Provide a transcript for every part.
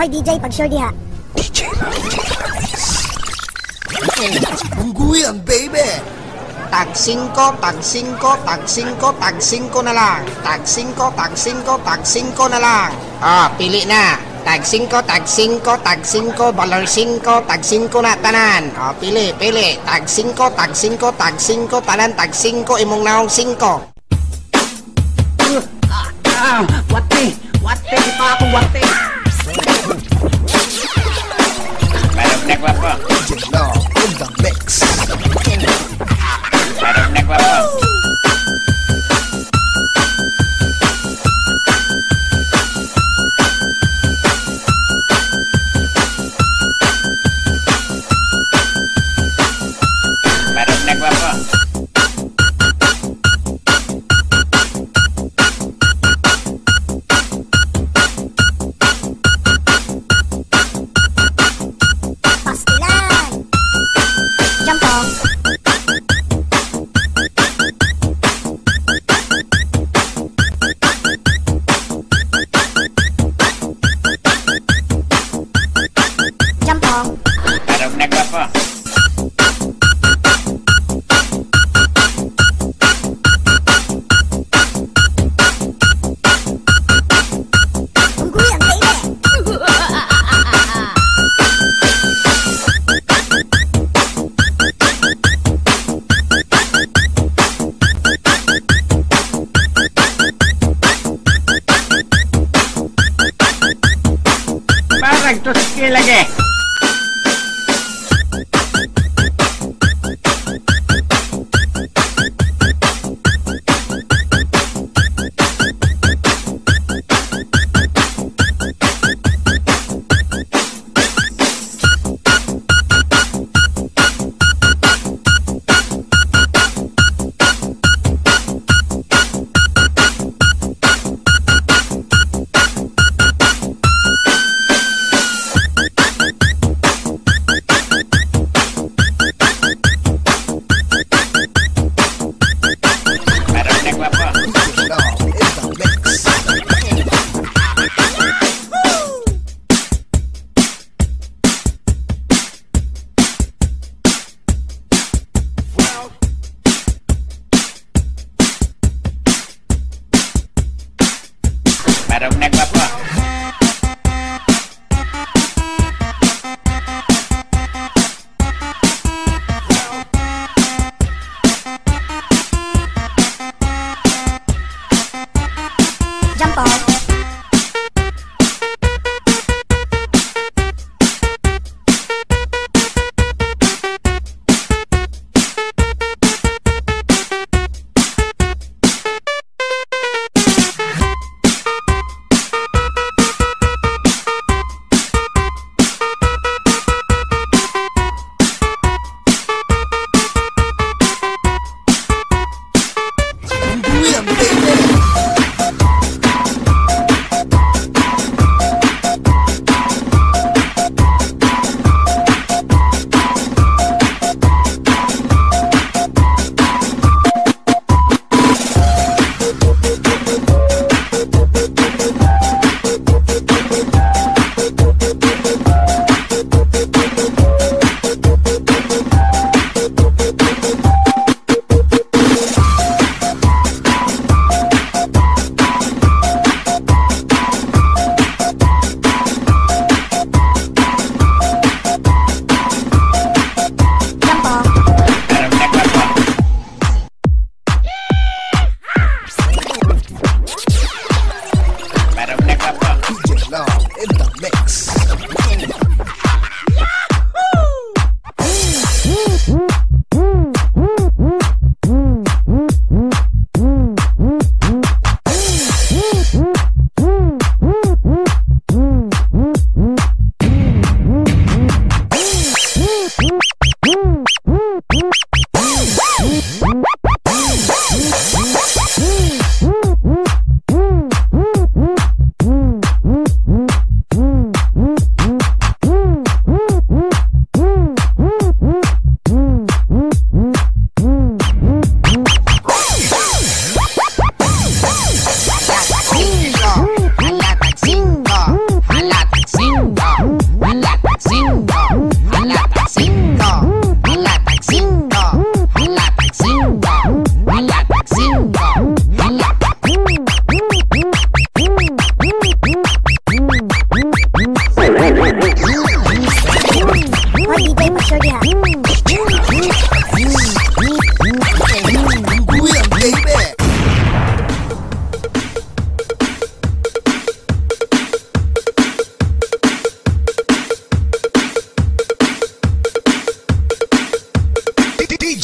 Hoy DJ, pag-sure diha. DJ Laris. Tunggu yan, baby. Tag 5, tag 5, tag 5, tag 5 na lang. Tag 5, tag 5, tag 5 na lang. Pili na. Tag 5, tag 5, tag 5, balar 5, tag 5 na tanan. Pili. Tag 5, tag 5, tag 5, tanan, tag 5, imong naong 5. Wate, di pa ako wate. Barugnek wapo. DJ Law in the mix. Barugnek wapo. Barugnek wapo. Pastilan! Jampong! Jampong! Barugnek wapo. Tunggu yan, baby! Barag to skill lagi. Barugnek wapo. DJ Law in the mix. Barugnek wapo. Jampong!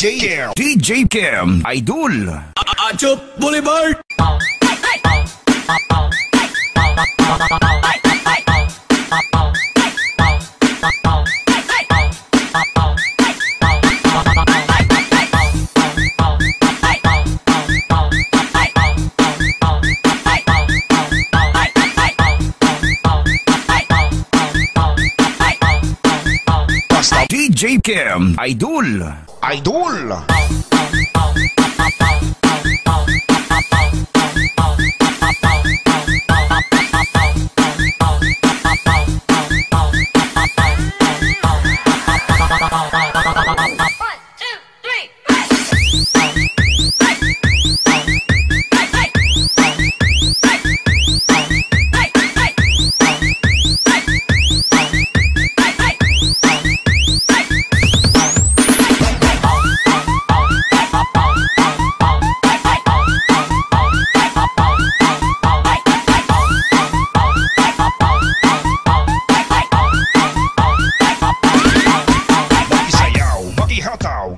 DJ Cam Idol. Achop Boulevard. DJ Cam Idol. Idol.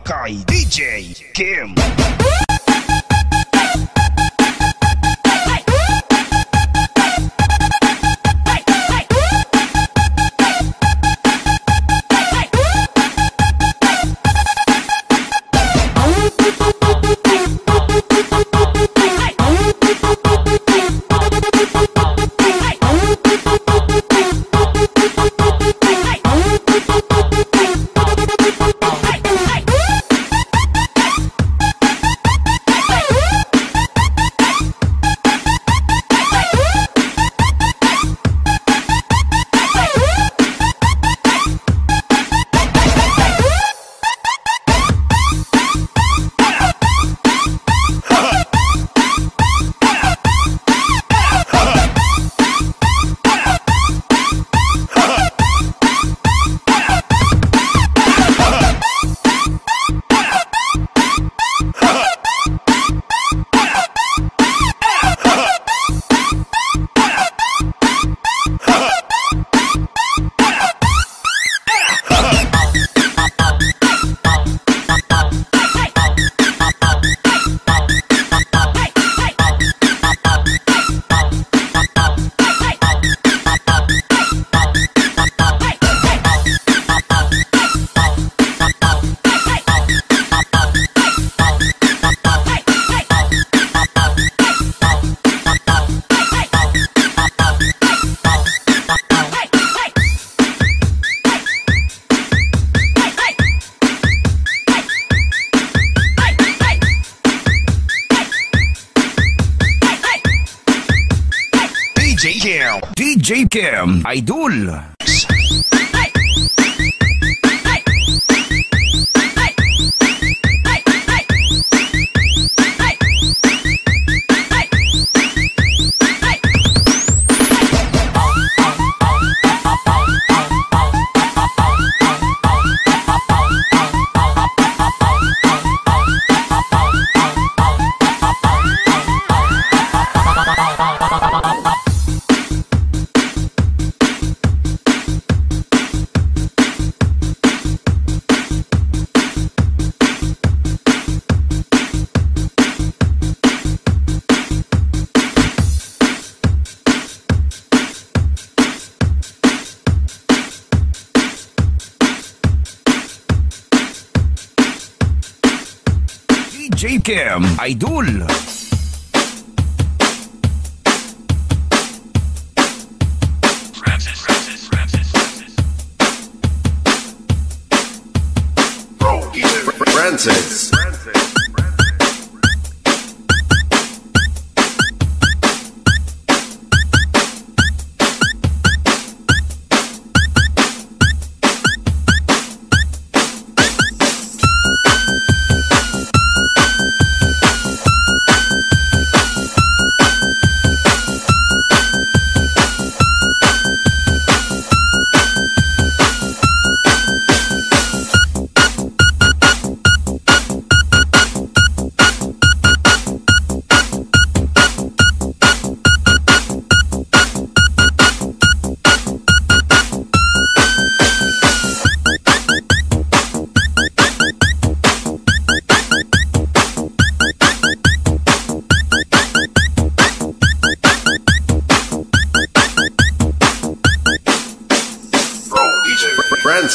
Kay DJ Kim. DJ Cam Idol. DJ Cam Idol. Francis.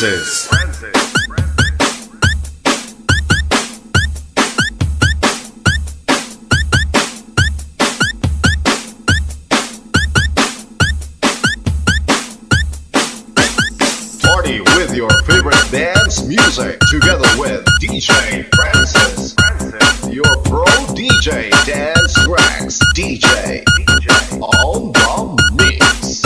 Francis. Party with your favorite dance music together with DJ Francis. Your pro DJ dance tracks DJ on the mix.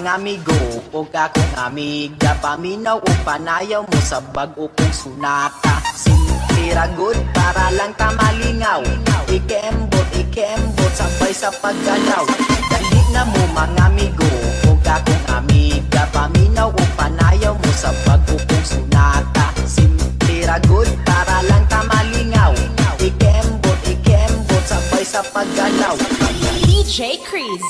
mga amigo o kakong amiga, paminaw o panayaw mo sa bag-o kong sunata. Simple ra good para lang tamalingaw, ikembot, sabay sa paggalaw. Dali na mo mga amigo o kakong amiga, paminaw o panayaw mo sa bag-o kong sunata. Simple ra good para lang tamalingaw, ikembot, sabay sa paggalaw. DJ Chris.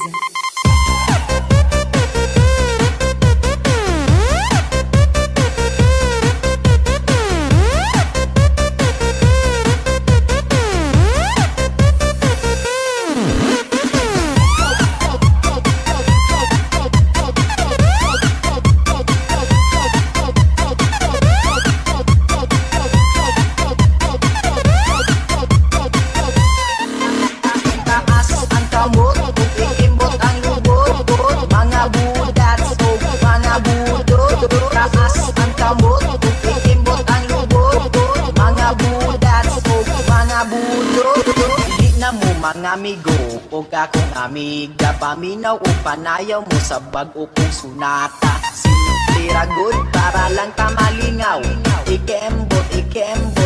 Mga amigo o kakong amiga, paminaw o panayaw mo sa bag-o kong sunata. Simple ra good para lang tamalingaw, ikembot,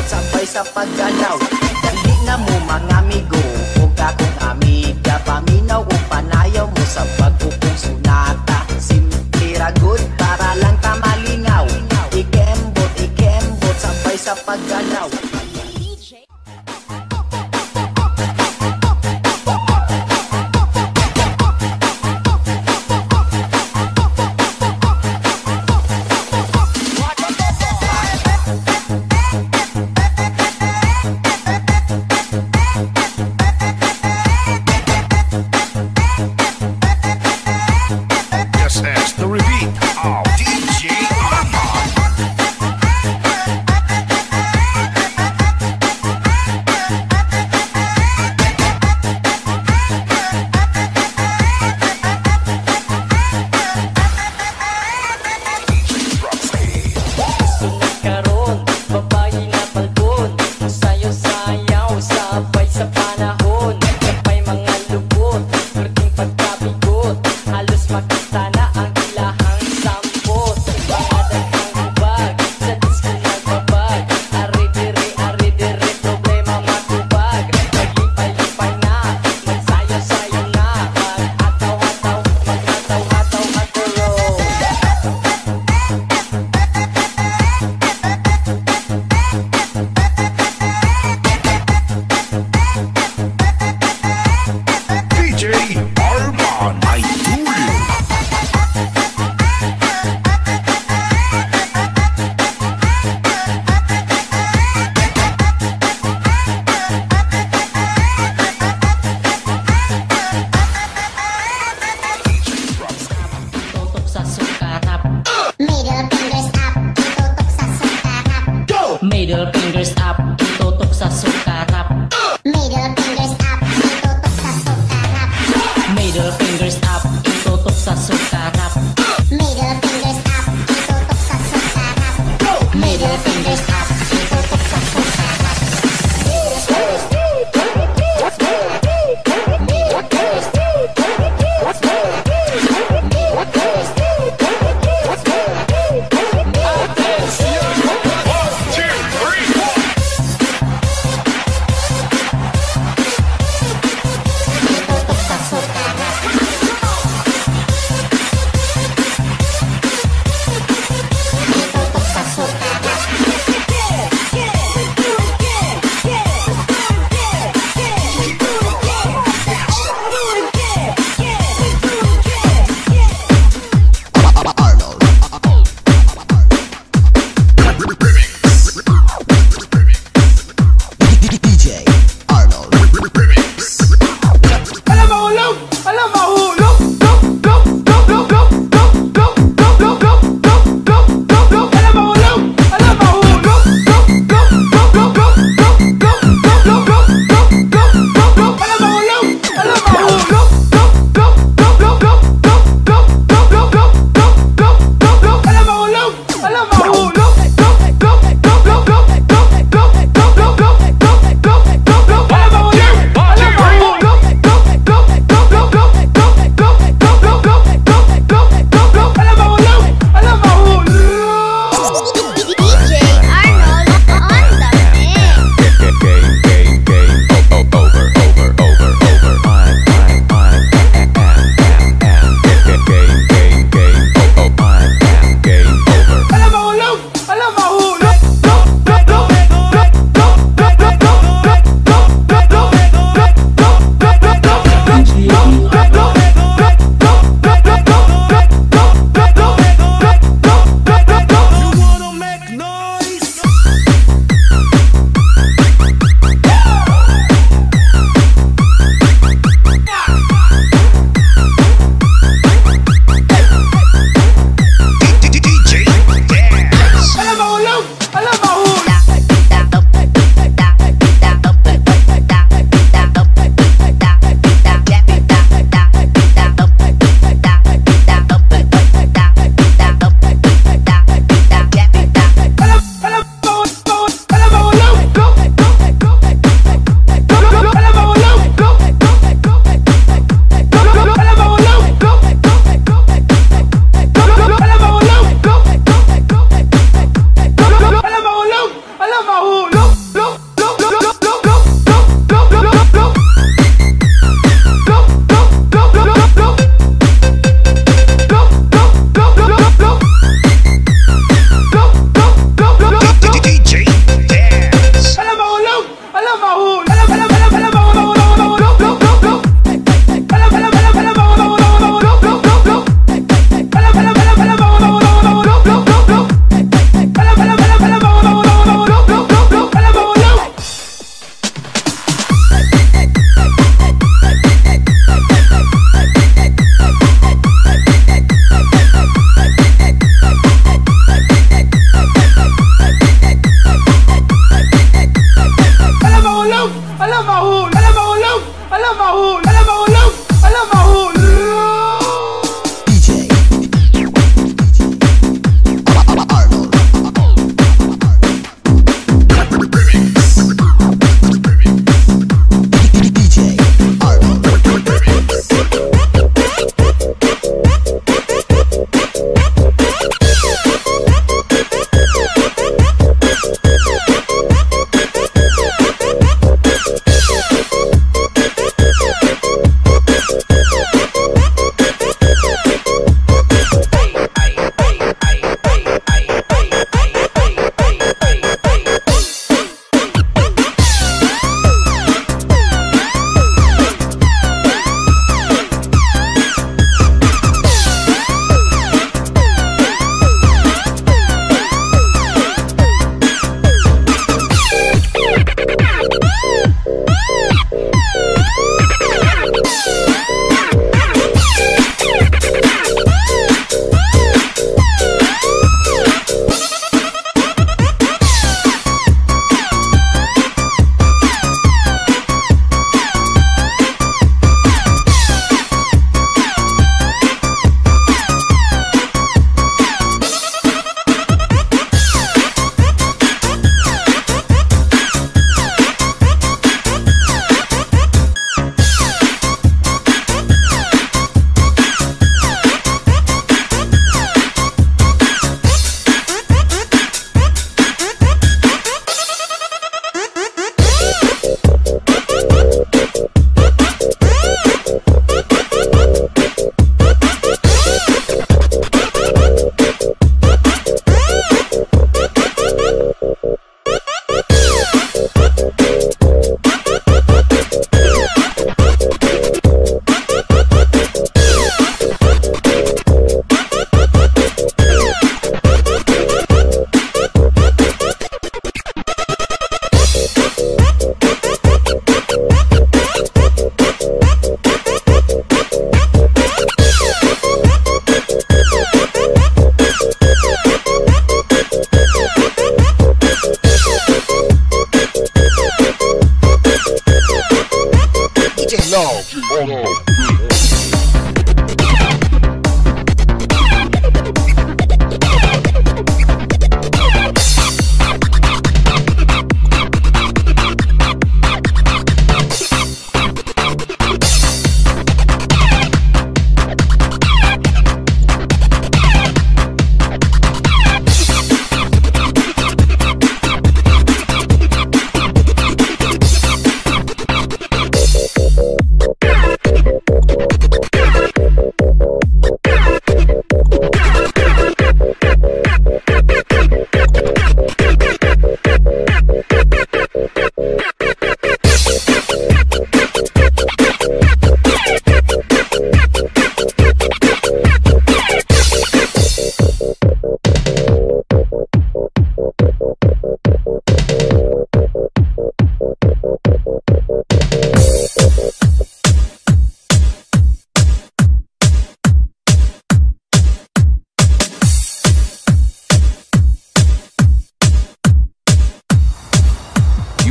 sabay sa paggalaw. Dali na mo mga amigo o kakong amiga, paminaw o panayaw mo sa bag-o kong sunata. Simple ra good para lang tamalingaw, ikembot, sabay sa paggalaw. Middle fingers up, itutok sa sukarap. Middle fingers up, itutok sa sukarap. Middle fingers up, itutok sa sukarap. Middle fingers up, itutok sa sukarap. Middle fingers up, itutok sa sukarap.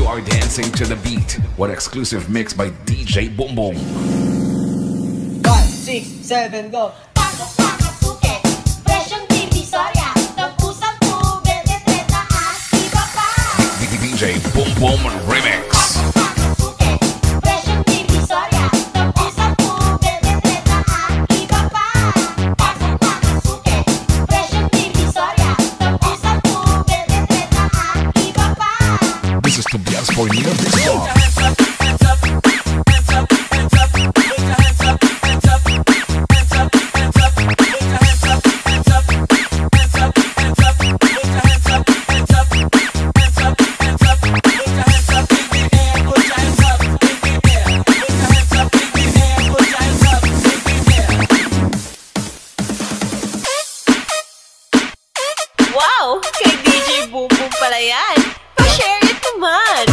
are dancing to the beat. What exclusive mix by DJ Boom Boom. 5, 6, 7, go. Pasok na kasuke, presyong divisoria, tapusan tubig, detreta at iba pa. DJ Boom Boom Remix. Pasok na kasuke, presyong divisoria, tapusan tubig, detreta at iba pa. Pasok na kasuke, presyong divisoria, tapusan tubig, detreta at iba pa. This is Tobias for Nina Disco. Wow! Kay DJ Boom Boom pala yan! Pa-share it naman!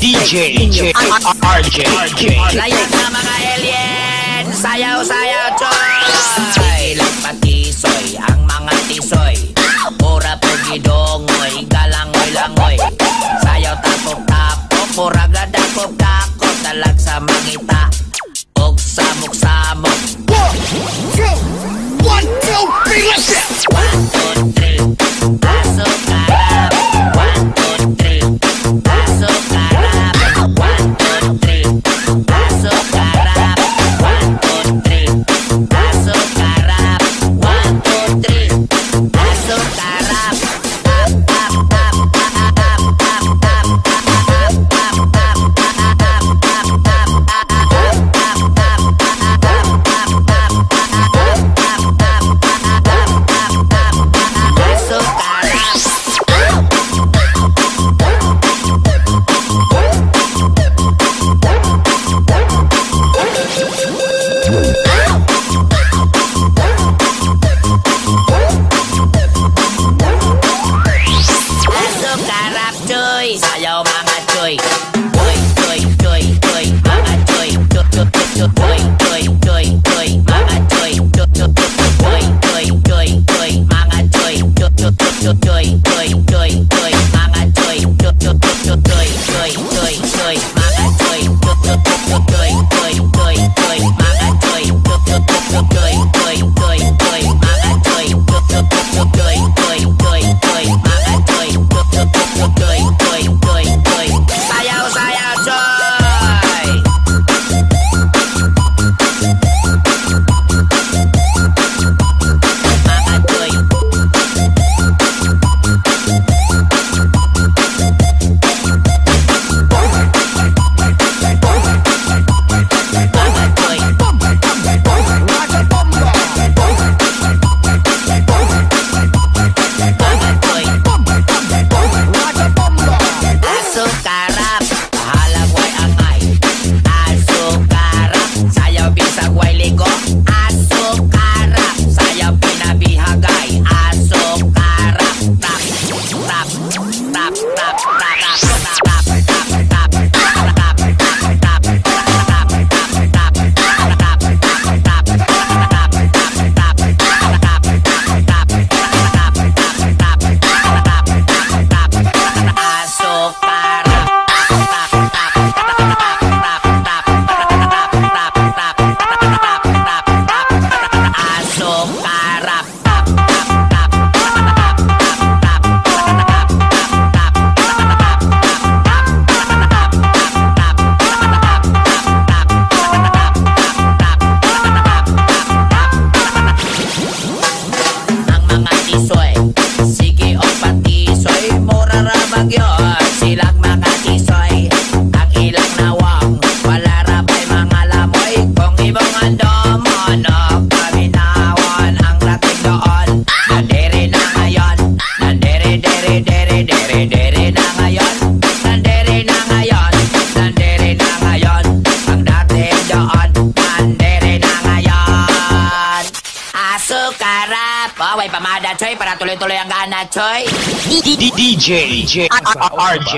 DJ RJ Layag na mga alien, sayaw-sayaw choy. Ilang patisoy, ang mga tisoy, pura pugidongoy, galangoy-langoy. Sayaw tapok-tapok, murag na dakop-dakop, talag sa mangita, og samok-samok. 1, 2, 3, let's go! 1, 2, 3, pasok karap. 1, 2, 3, pasok karap. 1, 2, 3, pasok karap. 1, 2, 3, pasok karap. 1, 2, 3, pasok karap. choy, choy, choy, choy, choy, mga choy, choy, choy, choy, choy, choy, choy, mga choy, choy, choy, choy, choy, choy, mga choy, choy, choy, choy, choy, choy, choy, mga choy, choy, choy, choy, choy, choy, choy, mga choy, choy, choy, choy, choy, choy, choy, mga choy, choy, choy, choy, choy, choy, choy, mga choy, choy, choy, choy, choy, choy, choy, mga choy, choy, choy, choy, choy, choy, choy, sayaw, sayaw, choy. Mga choy. Asukarap, halagway angay. Asukarap, sayaw bisag way ligo. Asukarap, sayaw pinabihagay. Asukarap, tap, tap, tap, tap, tap, tap, tap, tap, sige o patisoy, mura ra bagyon silang mga tisoy. Ang ilang nawang, wala ra pa'y mga lamoy. Kung ibang andomon o kaminawan, ang rating doon nandere na ngayon. Nandere, dere, dere, dere, dere na ngayon. Nandere na ngayon, nandere na ngayon. Ang dating doon, nandere na ngayon. Asukarap, way pamada choy, para tuloy-tuloy ang gana choy. DJ RJ.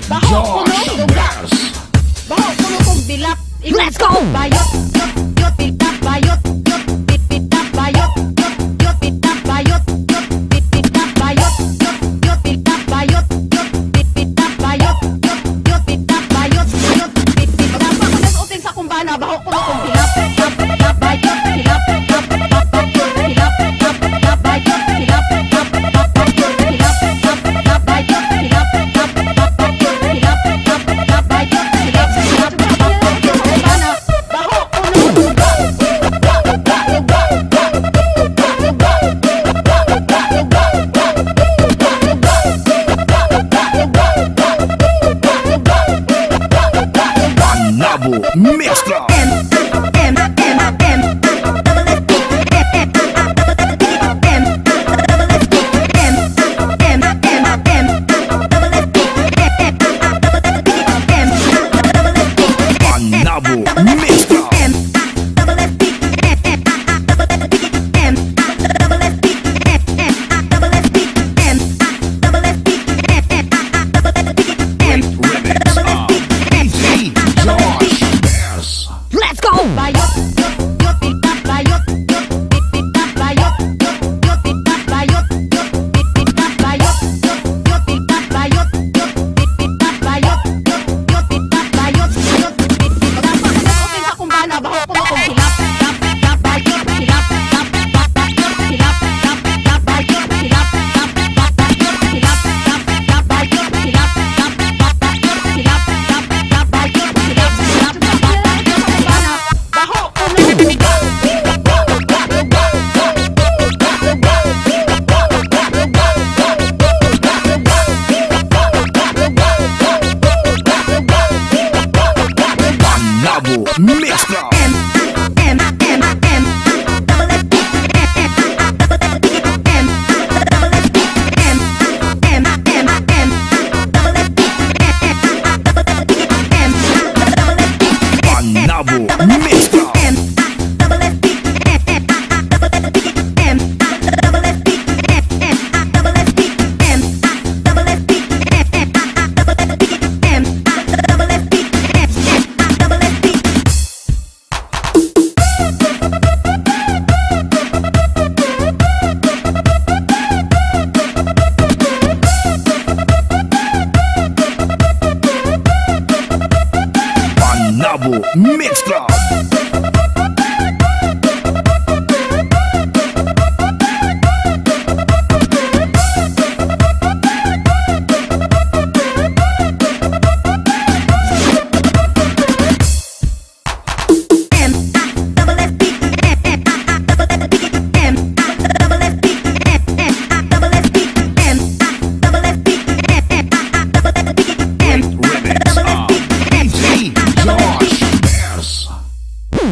Baho kuno duga. Baho kuno kong dilap. Let's go. Bayot, yot, yot, pitap, bayot, yot, pitap, bayot, yot, yot, pitap, bayot, yot, pitap, bayot, yot, yot, pitap, bayot, yot, pitap, bayot, yot, yot, pitap, bayot, yot, pitap. Pagkakas uting sa kumbana, baho kuno kong dilap, tap, tap, bayot, dilap, tap, tap, bayot, dilap, tap, tap, bayot, dilap, tap, tap, bayot, dilap, tap, tap, bayot, dilap, tap, tap, bayot, dilap, tap, tap, bayot, dilap, kumbana, baho kuno duga. Nabo Mix Club. Nabo Mix Club. Let's go. Bayot, yot, yot, pitap, bayot, yot, pitap, bayot, yot, yot, pitap, bayot, yot, pitap, bayot, yot, yot, pitap, bayot, yot, pitap, bayot, yot, yot, pitap, bayot, yot, pitap. Pagkakas sa kumbana, baho kuno kong hilap, tap, tap, bayot, hilap, tap, tap, bayot, hilap, tap, tap, bayot, hilap, tap, tap, bayot, hilap, tap, tap, bayot, hilap, tap, tap, bayot, hilap, tap, tap, bayot, hilap, tap, kumbana, baho kuno duga. Nabo Mix Club. Nabo Mix Club. Nabo Mix Club.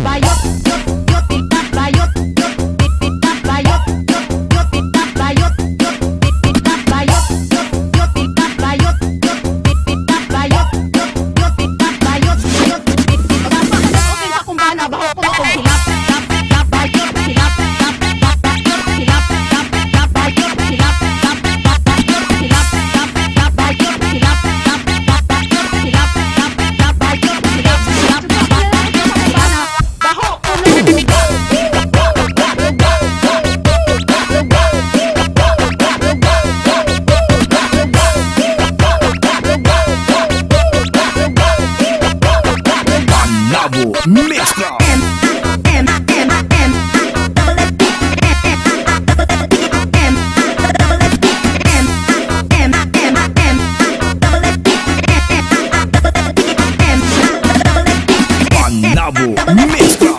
Bayot, yot, yot, pitap, bayot, yot, pitap, bayot, yot, yot, pitap, bayot, yot, pitap, bayot, yot, yot, pitap, bayot, yot, pitap, bayot, yot, yot, pitap, bayot, yot, pitap. Pagkakas uting sa kumbana, baho kuno kong hilap, tap, tap, bayot, hilap, tap, tap, bayot, hilap, tap, tap, bayot, hilap, tap, tap, bayot, hilap, tap, tap, bayot, hilap, tap, tap, bayot, hilap, tap, tap, bayot, hilap, tap, kumbana, baho kuno duga. Nabo Mix Club. Nabo Mix Club.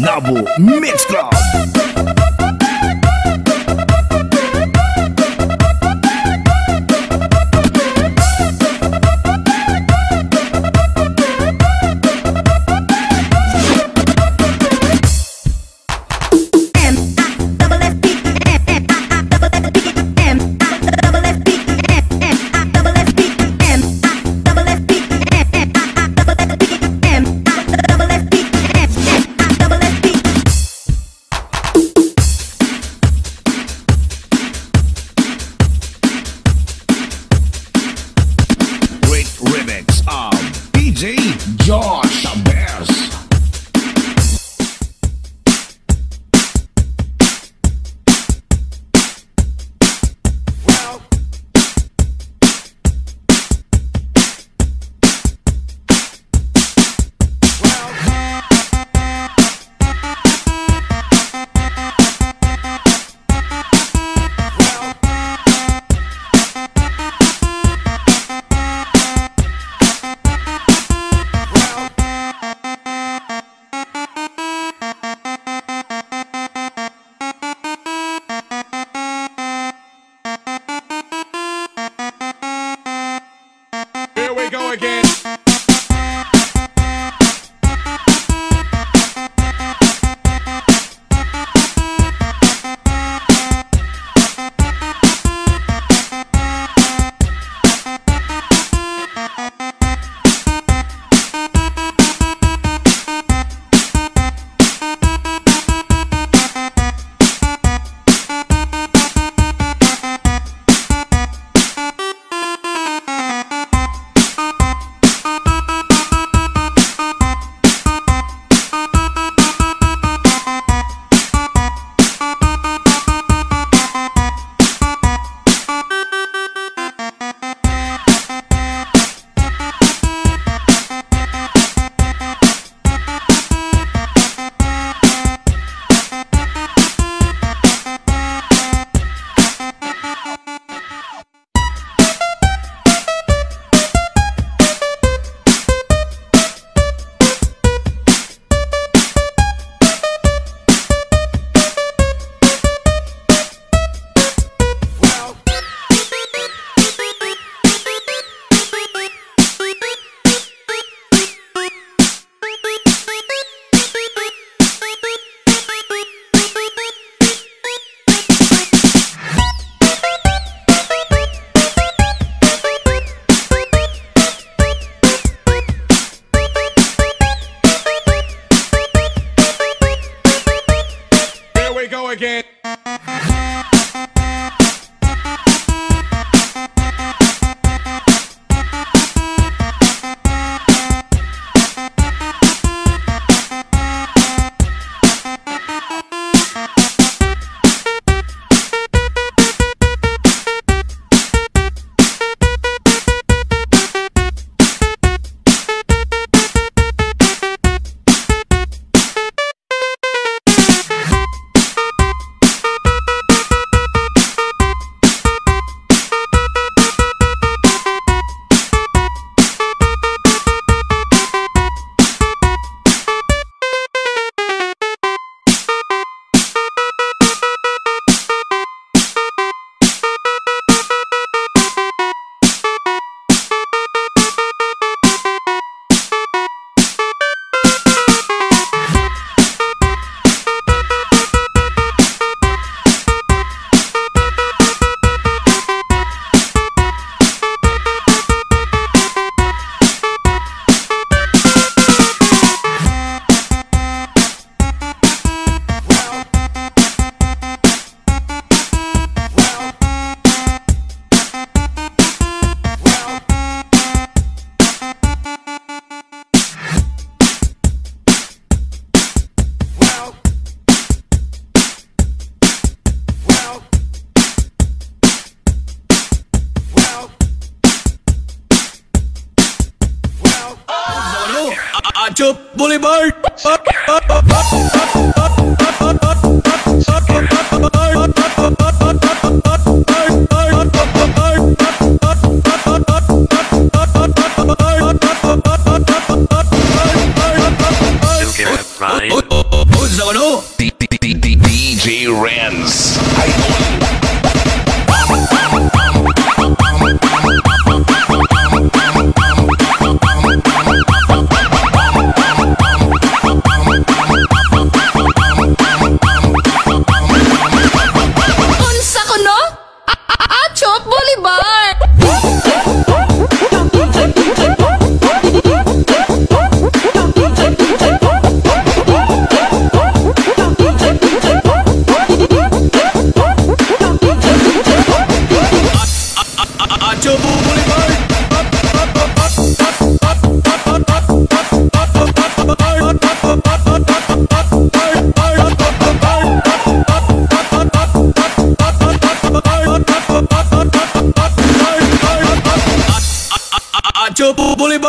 Nabo Mix Club. Josh Bears. Here we go again. Here we go again. Acup Boulevard. DJ Renz.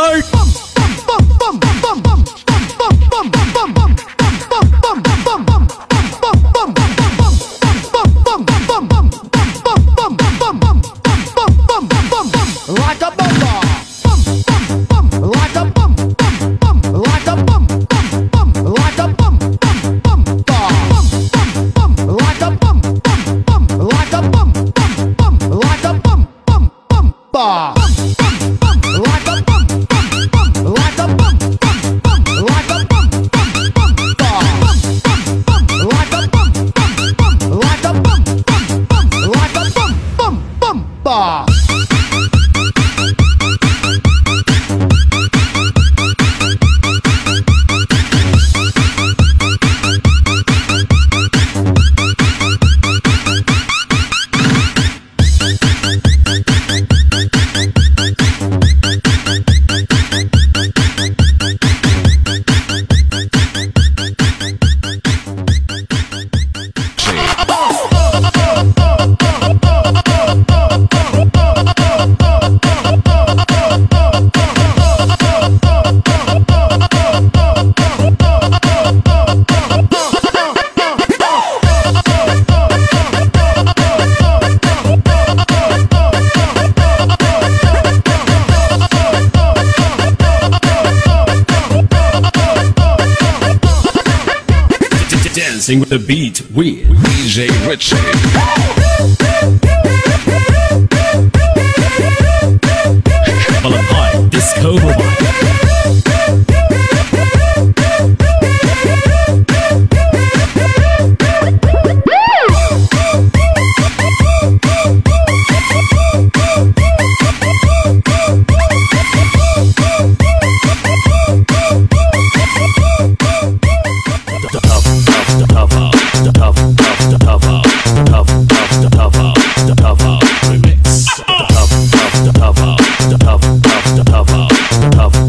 Boulevard. Like a bomber. Like a bum. Like a bum. Like a bum. Like a bum. Like a bum. Like a bum. Like a bum. Like a bum. Like a bum. Like a bum. Like a bum. Like a bum. Dancing with the beat with DJ Richie. High Disco the tough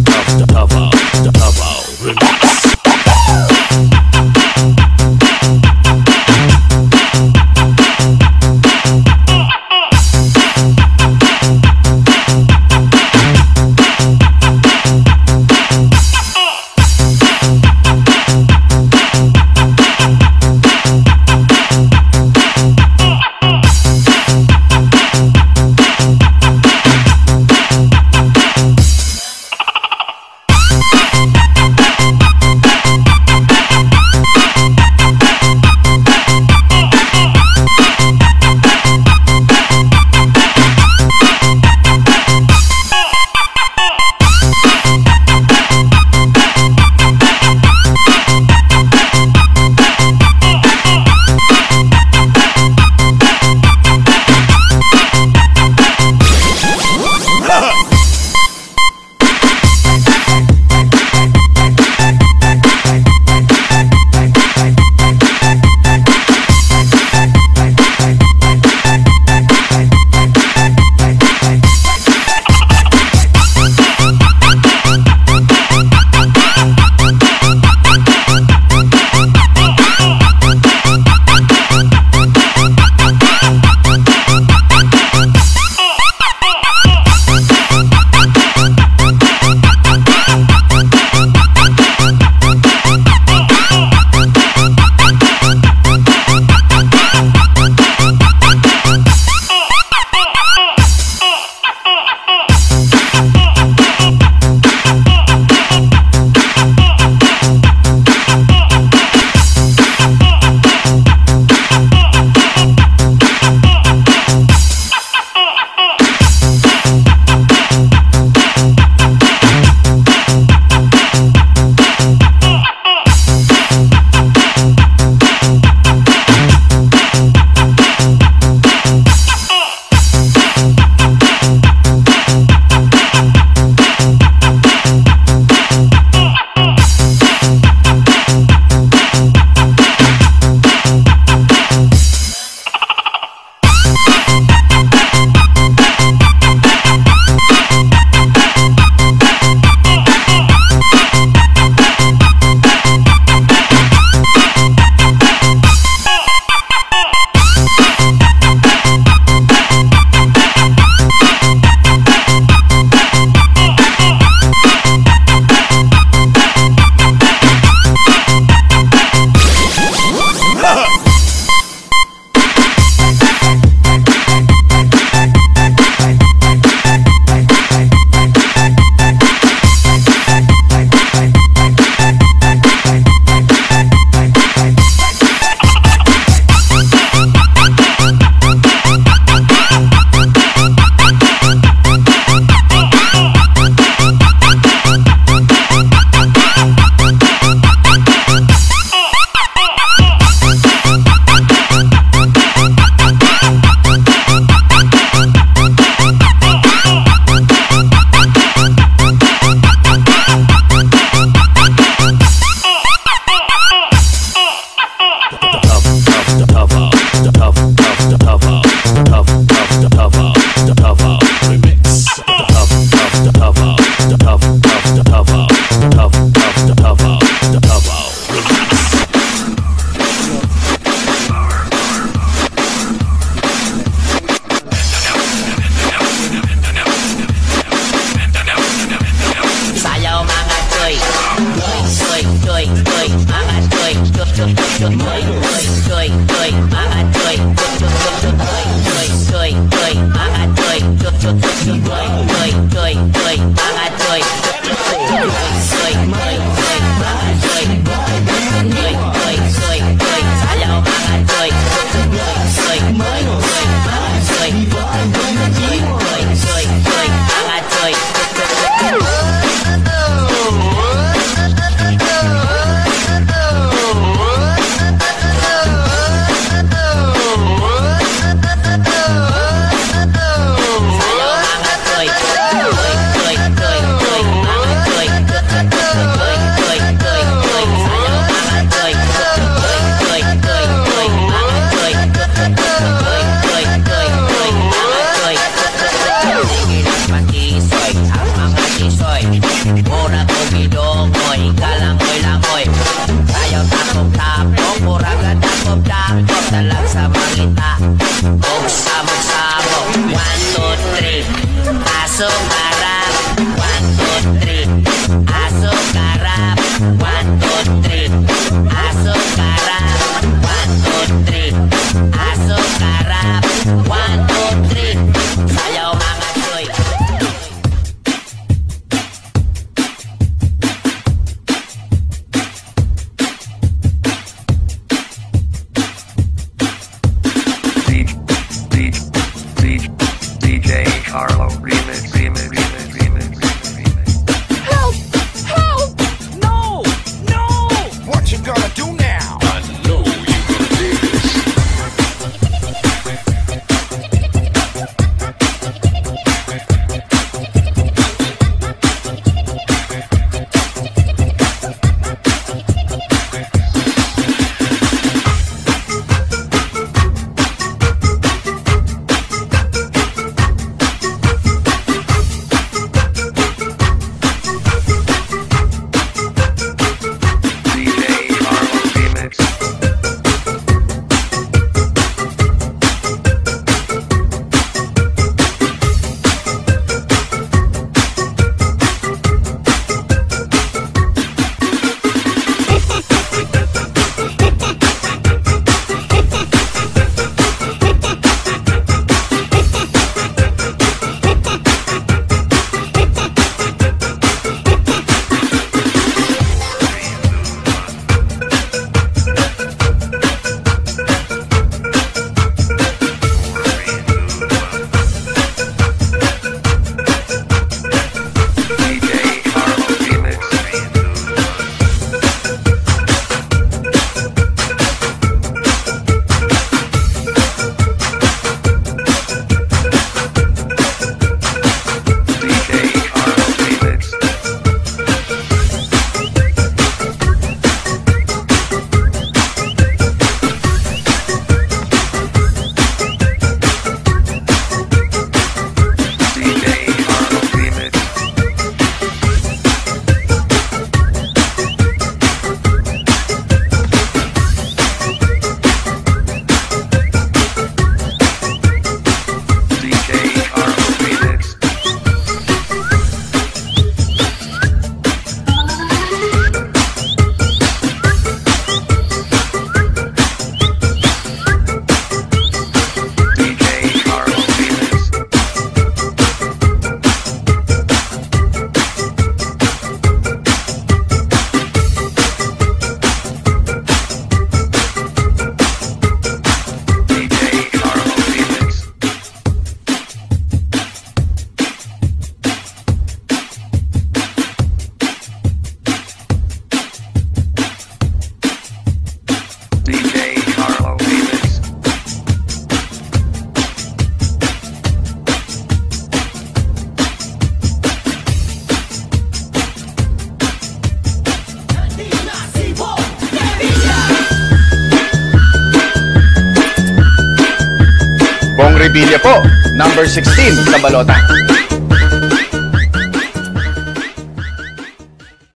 Revilla po, number 16 sa balota.